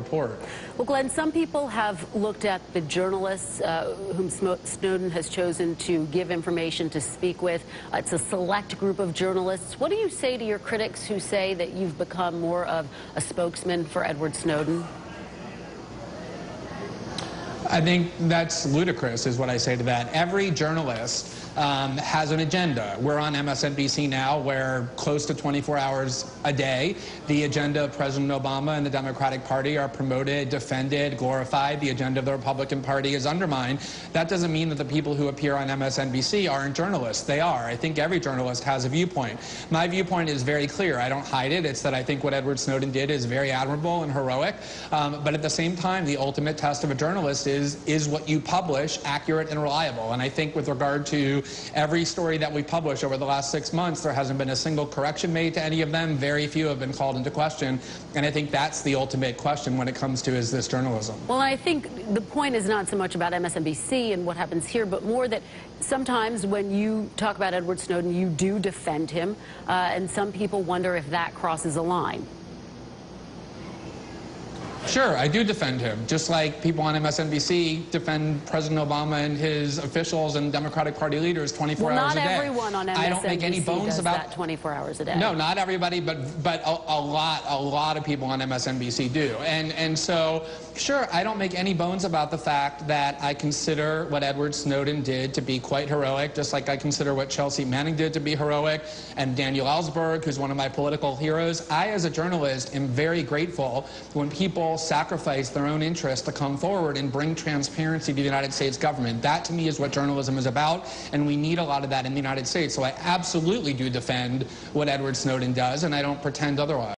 report. Well, Glenn, some people have looked at the journalists whom Snowden has chosen to give information to speak with. It's a select group of journalists. What do you say to your critics who say that you've become more of a spokesman for Edward Snowden? I think that's ludicrous, is what I say to that. Every journalist has an agenda. We're on MSNBC now, where close to 24 hours a day, the agenda of President Obama and the Democratic Party are promoted, defended, glorified. The agenda of the Republican Party is undermined. That doesn't mean that the people who appear on MSNBC aren't journalists. They are. I think every journalist has a viewpoint. My viewpoint is very clear. I don't hide it. It's that I think what Edward Snowden did is very admirable and heroic. But at the same time, the ultimate test of a journalist is what you publish accurate and reliable. And I think with regard to every story that we publish over the last 6 months, there hasn't been a single correction made to any of them. Very few have been called into question. And I think that's the ultimate question when it comes to, is this journalism? Well, I think the point is not so much about MSNBC and what happens here, but more that sometimes when you talk about Edward Snowden, you do defend him. And some people wonder if that crosses a line. Sure, I do defend him, just like people on MSNBC defend President Obama and his officials and Democratic Party leaders 24 hours a day. Not everyone on MSNBC I don't make any bones does about that 24 hours a day. No, not everybody, but a lot of people on MSNBC do. And so, sure, I don't make any bones about the fact that I consider what Edward Snowden did to be quite heroic, just like I consider what Chelsea Manning did to be heroic, and Daniel Ellsberg, who's one of my political heroes. I, as a journalist, am very grateful when people sacrifice their own interests to come forward and bring transparency to the United States government. That, to me, is what journalism is about, and we need a lot of that in the United States. So I absolutely do defend what Edward Snowden does, and I don't pretend otherwise.